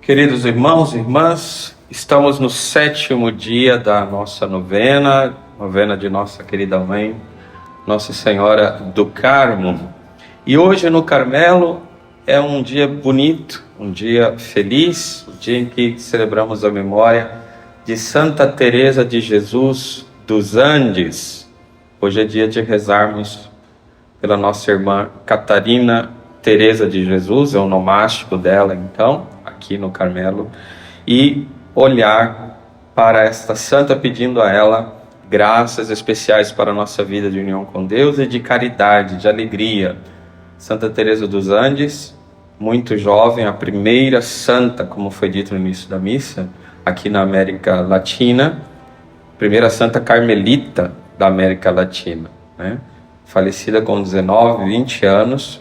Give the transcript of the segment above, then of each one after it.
Queridos irmãos e irmãs, estamos no 7º dia da nossa novena de nossa querida mãe, Nossa Senhora do Carmo. E hoje no Carmelo é um dia bonito, um dia feliz, um dia em que celebramos a memória de Santa Teresa de Jesus dos Andes. Hoje é dia de rezarmos pela nossa irmã Catarina Teresa de Jesus, é o nomástico dela então, aqui no Carmelo, e olhar para esta santa pedindo a ela graças especiais para a nossa vida de união com Deus e de caridade, de alegria. Santa Teresa dos Andes, muito jovem, a primeira santa, como foi dito no início da missa, aqui na América Latina, primeira santa carmelita da América Latina, né? Falecida com 19, 20 anos,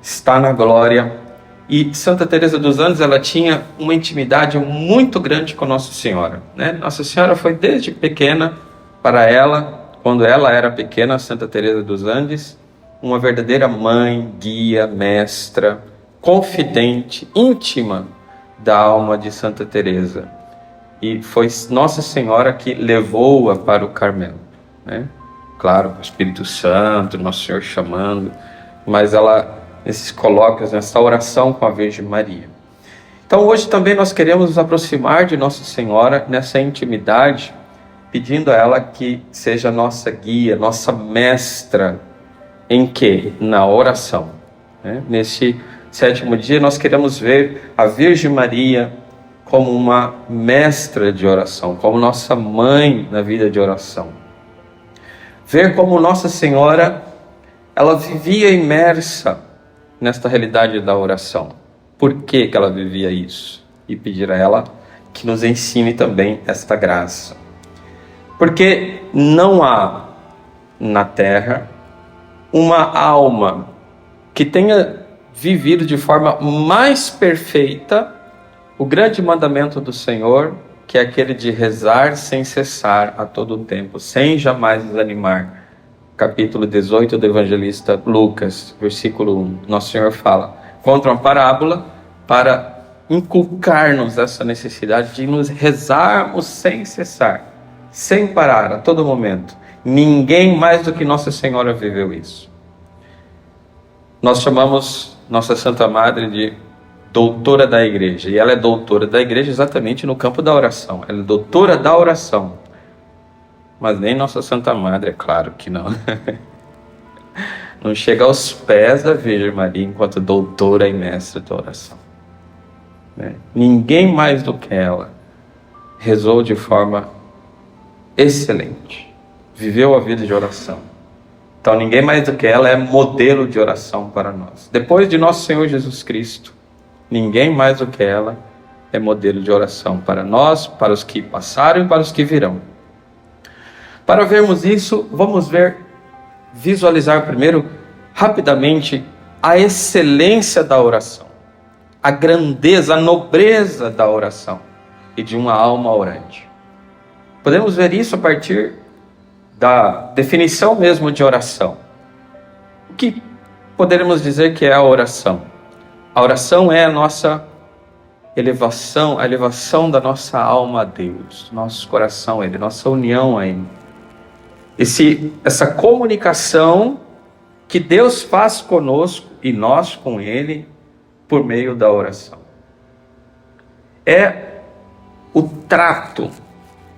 está na glória. E Santa Teresa dos Andes, ela tinha uma intimidade muito grande com Nossa Senhora, né? Nossa Senhora foi desde pequena para ela, quando ela era pequena, Santa Teresa dos Andes, uma verdadeira mãe, guia, mestra, confidente, íntima da alma de Santa Teresa. E foi Nossa Senhora que levou-a para o Carmelo, né? Claro, o Espírito Santo, Nosso Senhor chamando, mas ela, nesses colóquios, nessa oração com a Virgem Maria. Então hoje também nós queremos nos aproximar de Nossa Senhora nessa intimidade, pedindo a ela que seja nossa guia, nossa mestra. Em quê? Na oração, né? Nesse 7º dia nós queremos ver a Virgem Maria como uma mestra de oração, como nossa mãe na vida de oração. Ver como Nossa Senhora, ela vivia imersa nesta realidade da oração. Por que ela vivia isso? E pedir a ela que nos ensine também esta graça. Porque não há na terra uma alma que tenha vivido de forma mais perfeita o grande mandamento do Senhor, que é aquele de rezar sem cessar a todo tempo, sem jamais desanimar. Capítulo 18 do evangelista Lucas, versículo 1. Nosso Senhor fala, conta uma parábola para inculcar-nos essa necessidade de nos rezarmos sem cessar, sem parar, a todo momento. Ninguém mais do que Nossa Senhora viveu isso. Nós chamamos Nossa Santa Madre de doutora da Igreja, e ela é doutora da Igreja exatamente no campo da oração. Ela é doutora da oração. Mas nem Nossa Santa Madre, é claro que não. Não chega aos pés da Virgem Maria enquanto doutora e mestra da oração, né? Ninguém mais do que ela rezou de forma excelente, viveu a vida de oração. Então ninguém mais do que ela é modelo de oração para nós. Depois de nosso Senhor Jesus Cristo, ninguém mais do que ela é modelo de oração para nós, para os que passaram e para os que virão. Para vermos isso, vamos visualizar primeiro, rapidamente, a excelência da oração, a grandeza, a nobreza da oração e de uma alma orante. Podemos ver isso a partir da definição mesmo de oração. O que poderemos dizer que é a oração? A oração é a nossa elevação, a elevação da nossa alma a Deus, nosso coração a Ele, nossa união a Ele. Essa comunicação que Deus faz conosco e nós com Ele por meio da oração. É o trato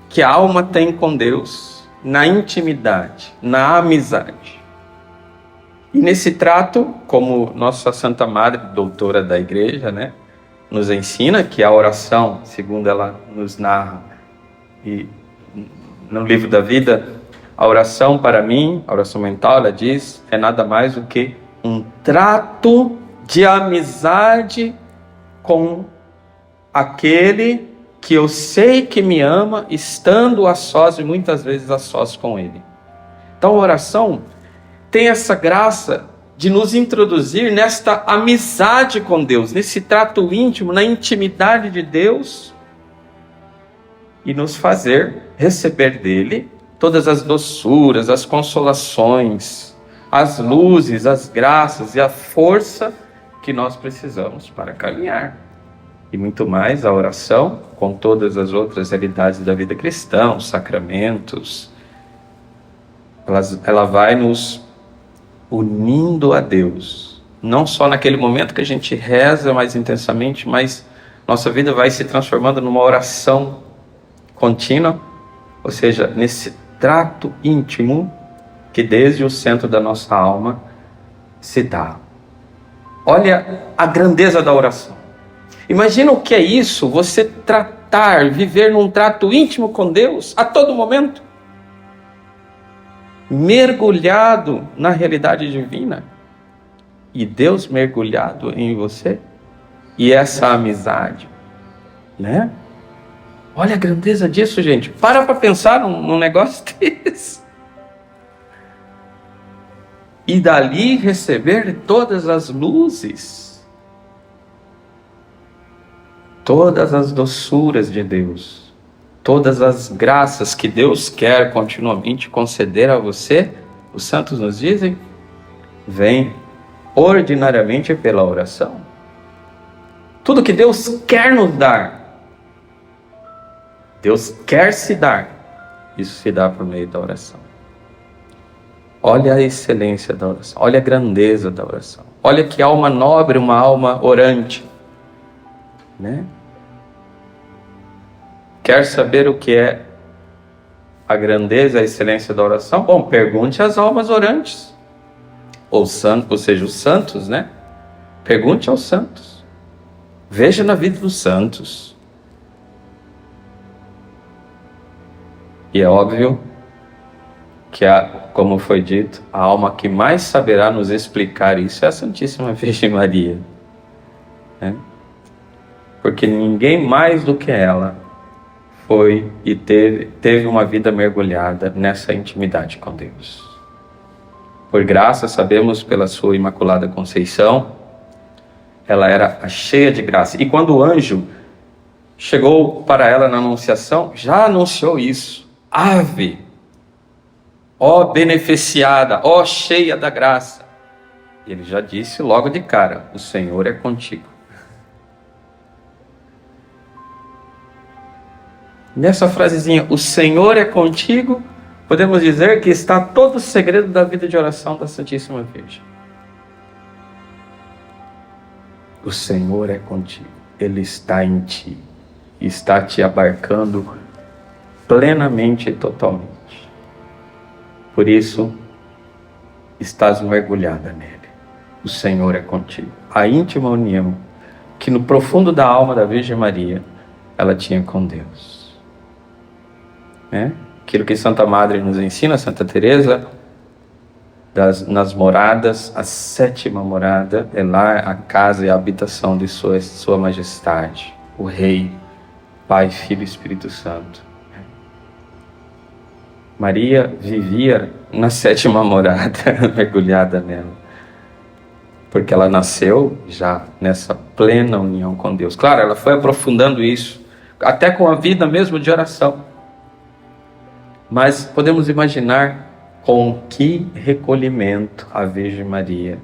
que a alma tem com Deus na intimidade, na amizade. E nesse trato, como nossa Santa Madre, doutora da Igreja, né, nos ensina que a oração, segundo ela nos narra e no livro da vida, a oração para mim, a oração mental, ela diz, é nada mais do que um trato de amizade com aquele que eu sei que me ama, estando a sós e muitas vezes a sós com Ele. Então a oração tem essa graça de nos introduzir nesta amizade com Deus, nesse trato íntimo, na intimidade de Deus e nos fazer receber dele todas as doçuras, as consolações, as luzes, as graças e a força que nós precisamos para caminhar. e muito mais a oração, com todas as outras realidades da vida cristã, os sacramentos, ela vai nos unindo a Deus. Não só naquele momento que a gente reza mais intensamente, mas nossa vida vai se transformando numa oração contínua, ou seja, nesse trato íntimo que desde o centro da nossa alma se dá. Olha a grandeza da oração. Imagina o que é isso, você tratar, viver num trato íntimo com Deus a todo momento, mergulhado na realidade divina, e Deus mergulhado em você, e essa amizade, né? Olha a grandeza disso, gente. Para pensar num negócio desse. E dali receber todas as luzes, todas as doçuras de Deus, todas as graças que Deus quer continuamente conceder a você. Os santos nos dizem, vem ordinariamente pela oração. Tudo que Deus quer nos dar, Deus quer se dar, isso se dá por meio da oração. Olha a excelência da oração, olha a grandeza da oração. Olha que alma nobre, uma alma orante, né? Quer saber o que é a grandeza, a excelência da oração? Bom, pergunte às almas orantes, ou seja, os santos, né? Pergunte aos santos. Veja na vida dos santos. E é óbvio que, como foi dito, a alma que mais saberá nos explicar isso é a Santíssima Virgem Maria, né? Porque ninguém mais do que ela foi e teve uma vida mergulhada nessa intimidade com Deus. Por graça, sabemos pela sua Imaculada Conceição, ela era cheia de graça. E quando o anjo chegou para ela na Anunciação, já anunciou isso. Ave, ó beneficiada, ó cheia da graça. E ele já disse logo de cara, o Senhor é contigo. Nessa frasezinha, o Senhor é contigo, podemos dizer que está todo o segredo da vida de oração da Santíssima Virgem. O Senhor é contigo, Ele está em ti, está te abarcando plenamente e totalmente. Por isso, estás mergulhada nele. O Senhor é contigo. A íntima união que no profundo da alma da Virgem Maria ela tinha com Deus. Aquilo que Santa Madre nos ensina, Santa Teresa, nas moradas, a 7ª morada é lá a casa e a habitação de sua Majestade, o Rei, Pai, Filho e Espírito Santo. Maria vivia na 7ª morada, mergulhada nela, porque ela nasceu já nessa plena união com Deus. Claro, ela foi aprofundando isso, até com a vida mesmo de oração. Mas podemos imaginar com que recolhimento a Virgem Maria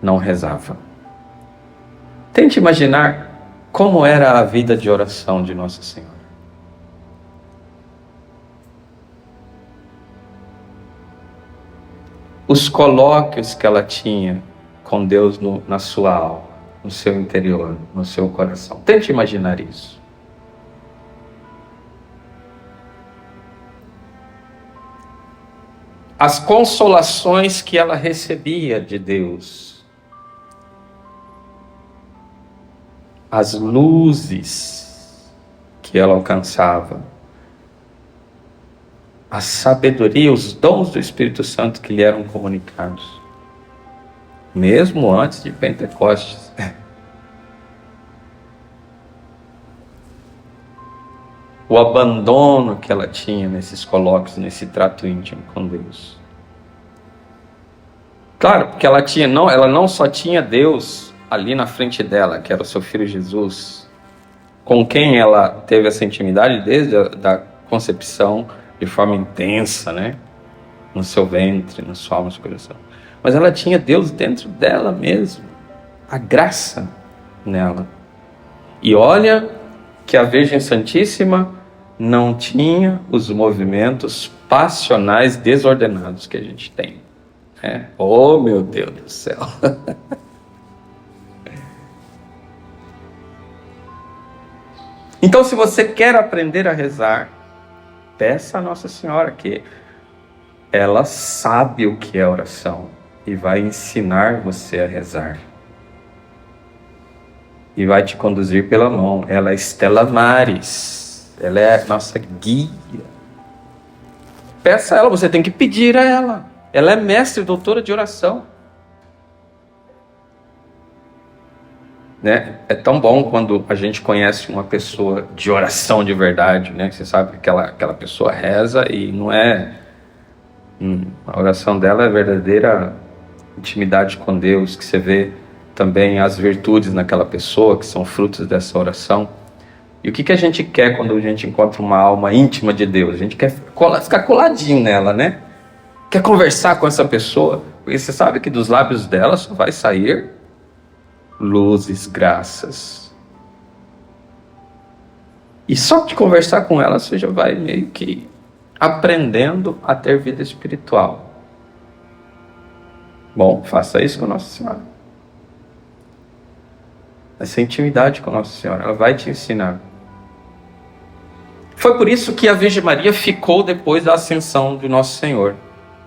não rezava. Tente imaginar como era a vida de oração de Nossa Senhora. Os colóquios que ela tinha com Deus na sua alma, no seu interior, no seu coração. Tente imaginar isso. As consolações que ela recebia de Deus, as luzes que ela alcançava, a sabedoria, os dons do Espírito Santo que lhe eram comunicados, mesmo antes de Pentecostes. O abandono que ela tinha nesses colóquios, nesse trato íntimo com Deus. Claro, porque ela não só tinha Deus ali na frente dela, que era o seu Filho Jesus, com quem ela teve essa intimidade desde a concepção de forma intensa, né? No seu ventre, na sua alma e no seu coração. Mas ela tinha Deus dentro dela mesmo, a graça nela. E olha que a Virgem Santíssima não tinha os movimentos passionais desordenados que a gente tem. Oh, meu Deus do céu! Então, se você quer aprender a rezar, peça a Nossa Senhora que ela sabe o que é oração e vai ensinar você a rezar. E vai te conduzir pela mão. Ela é Stella Maris. Ela é nossa guia. Peça a ela, você tem que pedir a ela. Ela é mestre, doutora de oração. Né? É tão bom quando a gente conhece uma pessoa de oração de verdade, né? Você sabe que aquela pessoa reza e não é... a oração dela é verdadeira intimidade com Deus, que você vê também as virtudes naquela pessoa, que são frutos dessa oração. E o que a gente quer quando a gente encontra uma alma íntima de Deus? A gente quer ficar coladinho nela, né? Quer conversar com essa pessoa, porque você sabe que dos lábios dela só vai sair luzes, graças. E só de conversar com ela, você já vai meio que aprendendo a ter vida espiritual. Bom, faça isso com Nossa Senhora. Essa intimidade com Nossa Senhora, ela vai te ensinar. Foi por isso que a Virgem Maria ficou depois da ascensão de Nosso Senhor,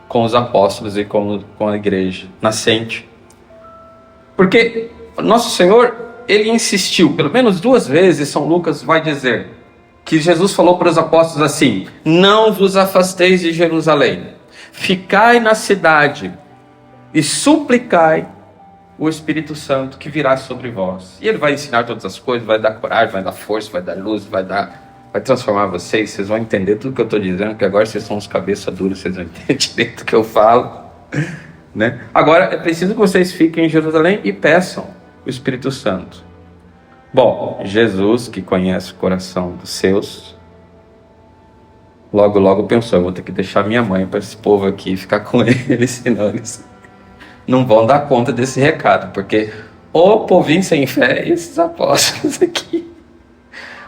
com os apóstolos e com a igreja nascente. Porque Nosso Senhor, ele insistiu, pelo menos 2 vezes, São Lucas vai dizer, que Jesus falou para os apóstolos assim: não vos afasteis de Jerusalém, ficai na cidade e suplicai o Espírito Santo que virá sobre vós. E ele vai ensinar todas as coisas, vai dar coragem, vai dar força, vai dar luz, vai transformar vocês. Vocês vão entender tudo que eu estou dizendo, que agora vocês são uns cabeça duros, vocês vão entender direito o que eu falo, né? Agora é preciso que vocês fiquem em Jerusalém e peçam o Espírito Santo. Bom, Jesus, que conhece o coração dos seus, logo pensou: eu vou ter que deixar minha mãe para esse povo aqui ficar com eles, senão eles não vão dar conta desse recado, porque o povinho sem fé, esses apóstolos aqui,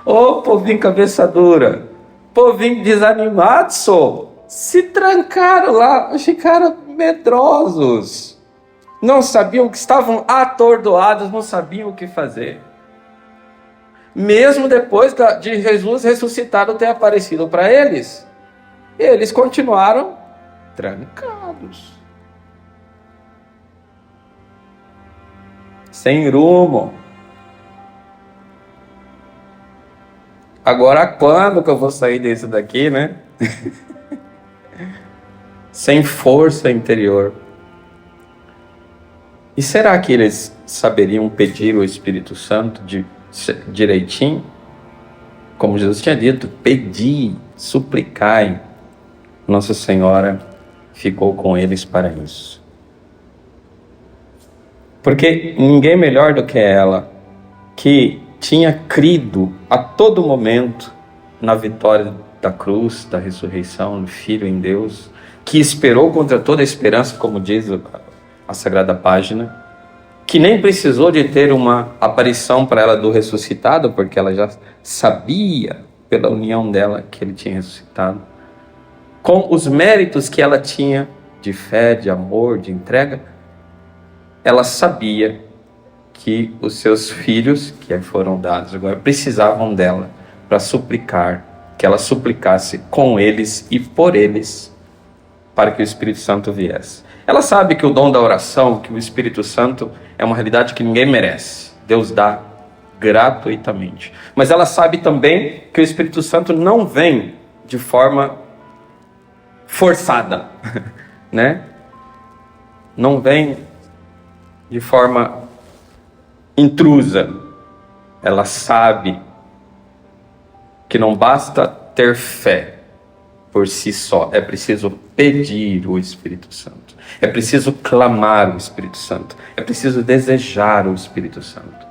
o povinho cabeça dura, povinho desanimado, se trancaram lá, ficaram medrosos, não sabiam que estavam atordoados, não sabiam o que fazer. Mesmo depois de Jesus ressuscitado ter aparecido para eles, eles continuaram trancados, sem rumo. Agora quando que eu vou sair disso daqui, né? Sem força interior. E será que eles saberiam pedir o Espírito Santo direitinho? Como Jesus tinha dito, pedi, suplicai. Nossa Senhora ficou com eles para isso. Porque ninguém melhor do que ela, que tinha crido a todo momento na vitória da cruz, da ressurreição, no Filho em Deus, que esperou contra toda a esperança, como diz a Sagrada Página, que nem precisou de ter uma aparição para ela do ressuscitado, porque ela já sabia, pela união dela, que ele tinha ressuscitado, com os méritos que ela tinha de fé, de amor, de entrega. Ela sabia que os seus filhos, que foram dados agora, precisavam dela para suplicar, que ela suplicasse com eles e por eles, para que o Espírito Santo viesse. Ela sabe que o dom da oração, que o Espírito Santo é uma realidade que ninguém merece. Deus dá gratuitamente. Mas ela sabe também que o Espírito Santo não vem de forma forçada, né? Não vem de forma intrusa. Ela sabe que não basta ter fé por si só, é preciso pedir o Espírito Santo, é preciso clamar o Espírito Santo, é preciso desejar o Espírito Santo.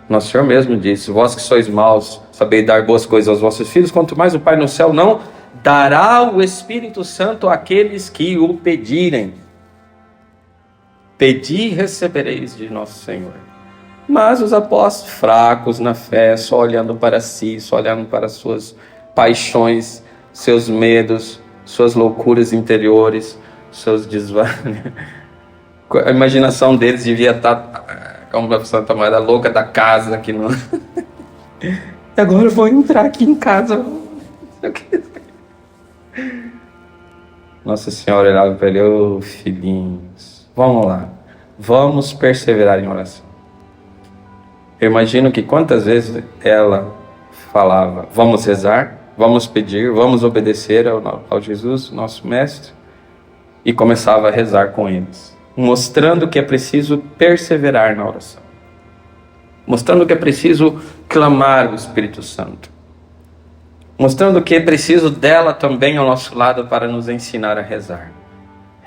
Nosso Senhor mesmo disse: vós que sois maus, sabeis dar boas coisas aos vossos filhos, quanto mais o Pai no céu não dará o Espírito Santo àqueles que o pedirem. Pedi e recebereis de Nosso Senhor. Mas os apóstolos, fracos na fé, só olhando para si, só olhando para suas paixões, seus medos, suas loucuras interiores, seus desvaneos. A imaginação deles devia estar, como a Santa Maria, louca da casa aqui no... E agora eu vou entrar aqui em casa. Nossa Senhora olhava para ele: ô filhinhos, vamos lá, vamos perseverar em oração. Eu imagino que quantas vezes ela falava: vamos rezar, vamos pedir, vamos obedecer ao Jesus, nosso Mestre, e começava a rezar com eles, mostrando que é preciso perseverar na oração, mostrando que é preciso clamar o Espírito Santo, mostrando que é preciso dela também ao nosso lado para nos ensinar a rezar.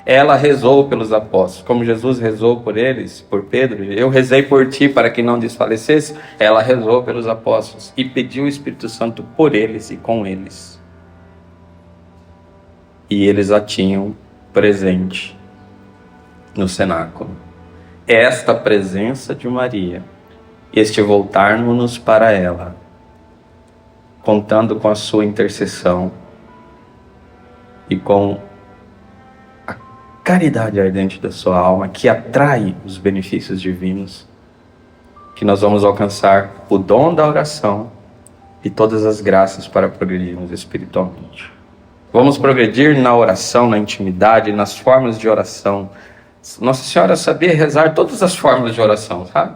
Ela rezou pelos apóstolos, como Jesus rezou por eles, por Pedro. Eu rezei por ti para que não desfalecesse. Ela rezou pelos apóstolos e pediu o Espírito Santo por eles e com eles. E eles a tinham presente no cenáculo. Esta presença de Maria, este voltarmos-nos para ela, contando com a sua intercessão e com caridade ardente da sua alma, que atrai os benefícios divinos, que nós vamos alcançar o dom da oração e todas as graças para progredirmos espiritualmente. Vamos progredir na oração, na intimidade, nas formas de oração. Nossa Senhora sabia rezar todas as formas de oração, sabe?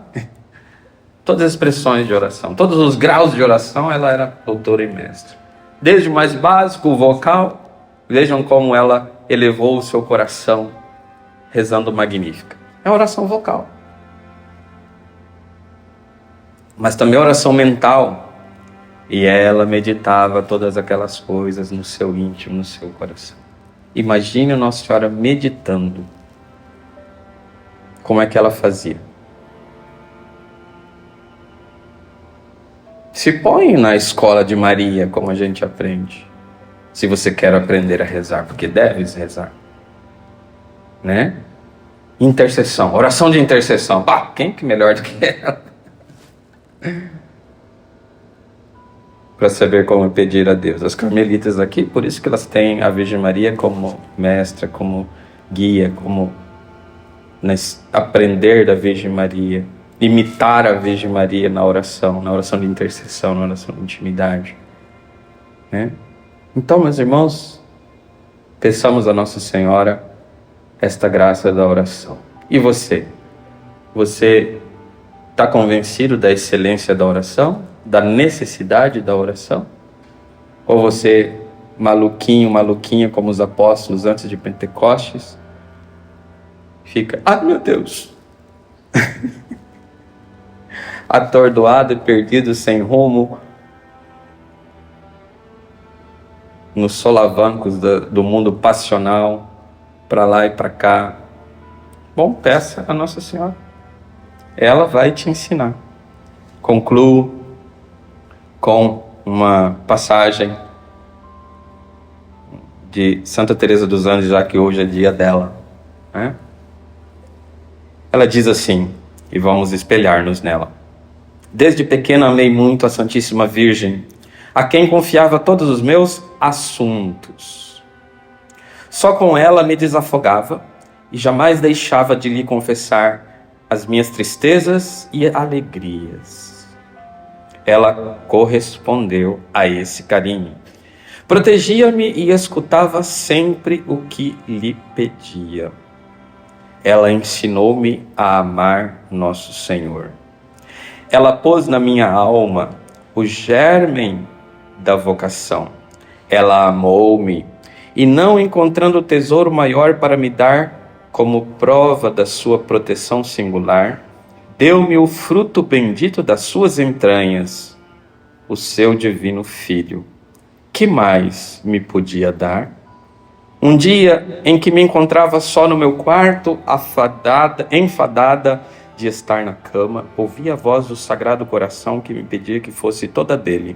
Todas as expressões de oração, todos os graus de oração, ela era doutora e mestre. Desde o mais básico, o vocal, vejam como ela elevou o seu coração rezando Magnífica. É a oração vocal. Mas também a oração mental. E ela meditava todas aquelas coisas no seu íntimo, no seu coração. Imagine a Nossa Senhora meditando. Como é que ela fazia? Se põe na escola de Maria, como a gente aprende. Se você quer aprender a rezar, porque deves rezar, né? Intercessão, oração de intercessão. Quem que melhor do que ela? Para saber como pedir a Deus. As carmelitas aqui, por isso que elas têm a Virgem Maria como mestra, como guia, como aprender da Virgem Maria, imitar a Virgem Maria na oração de intercessão, na oração de intimidade, né? Então, meus irmãos, peçamos a Nossa Senhora esta graça da oração. E você? Você está convencido da excelência da oração? Da necessidade da oração? Ou você, maluquinha como os apóstolos antes de Pentecostes, fica: meu Deus! Atordoado e perdido, sem rumo, nos solavancos do mundo passional, para lá e para cá. Bom, peça a Nossa Senhora. Ela vai te ensinar. Concluo com uma passagem de Santa Teresa dos Anjos, já que hoje é dia dela, né? Ela diz assim, e vamos espelhar-nos nela: desde pequena amei muito a Santíssima Virgem, a quem confiava todos os meus assuntos. Só com ela me desafogava e jamais deixava de lhe confessar as minhas tristezas e alegrias. Ela correspondeu a esse carinho. Protegia-me e escutava sempre o que lhe pedia. Ela ensinou-me a amar nosso Senhor. Ela pôs na minha alma o germen da vocação. Ela amou-me e, não encontrando tesouro maior para me dar como prova da sua proteção singular, deu-me o fruto bendito das suas entranhas, o seu divino Filho. Que mais me podia dar? Um dia em que me encontrava só no meu quarto, enfadada de estar na cama, ouvi a voz do Sagrado Coração que me pedia que fosse toda dele.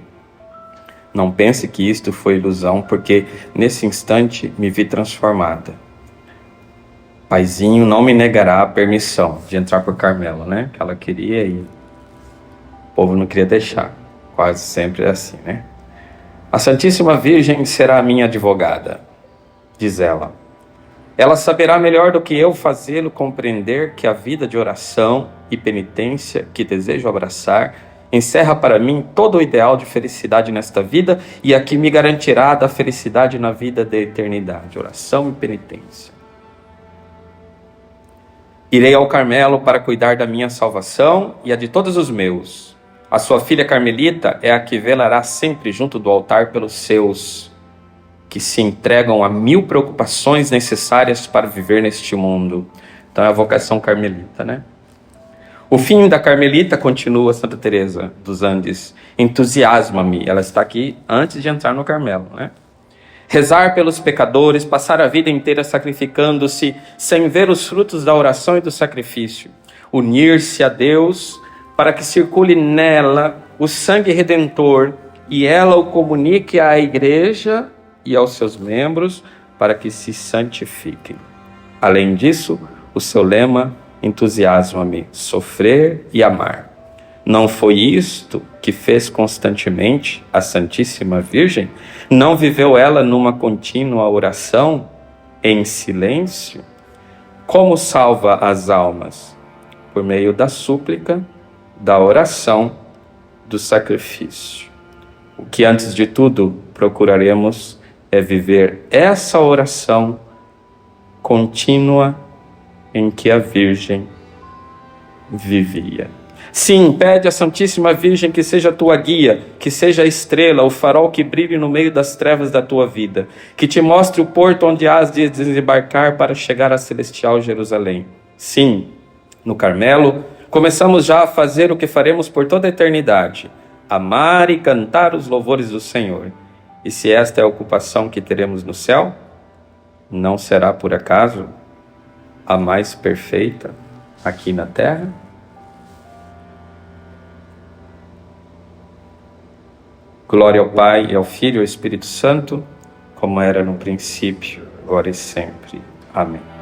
Não pense que isto foi ilusão, porque nesse instante me vi transformada. Paizinho não me negará a permissão de entrar por Carmela, né? Que ela queria ir. povo não queria deixar. Quase sempre é assim, né? A Santíssima Virgem será a minha advogada, diz ela. Ela saberá melhor do que eu fazê-lo compreender que a vida de oração e penitência que desejo abraçar encerra para mim todo o ideal de felicidade nesta vida e a que me garantirá da felicidade na vida da eternidade. Oração e penitência. Irei ao Carmelo para cuidar da minha salvação e a de todos os meus. A sua filha Carmelita é a que velará sempre junto do altar pelos seus, que se entregam a 1000 preocupações necessárias para viver neste mundo. Então é a vocação carmelita, né? O fim da Carmelita, continua Santa Teresa dos Andes, entusiasma-me. Ela está aqui antes de entrar no Carmelo, né? Rezar pelos pecadores, passar a vida inteira sacrificando-se, sem ver os frutos da oração e do sacrifício. Unir-se a Deus para que circule nela o sangue redentor e ela o comunique à Igreja e aos seus membros para que se santifiquem. Além disso, o seu lema entusiasma-me, sofrer e amar. Não foi isto que fez constantemente a Santíssima Virgem? Não viveu ela numa contínua oração, em silêncio? Como salva as almas? Por meio da súplica, da oração, do sacrifício. O que antes de tudo procuraremos é viver essa oração contínua em que a Virgem vivia. Sim, pede à Santíssima Virgem que seja a tua guia, que seja a estrela, o farol que brilhe no meio das trevas da tua vida, que te mostre o porto onde has de desembarcar para chegar à celestial Jerusalém. Sim, no Carmelo, começamos já a fazer o que faremos por toda a eternidade, amar e cantar os louvores do Senhor. E se esta é a ocupação que teremos no céu, não será por acaso a mais perfeita aqui na terra? Glória ao Pai, e ao Filho e ao Espírito Santo, como era no princípio, agora e sempre. Amém.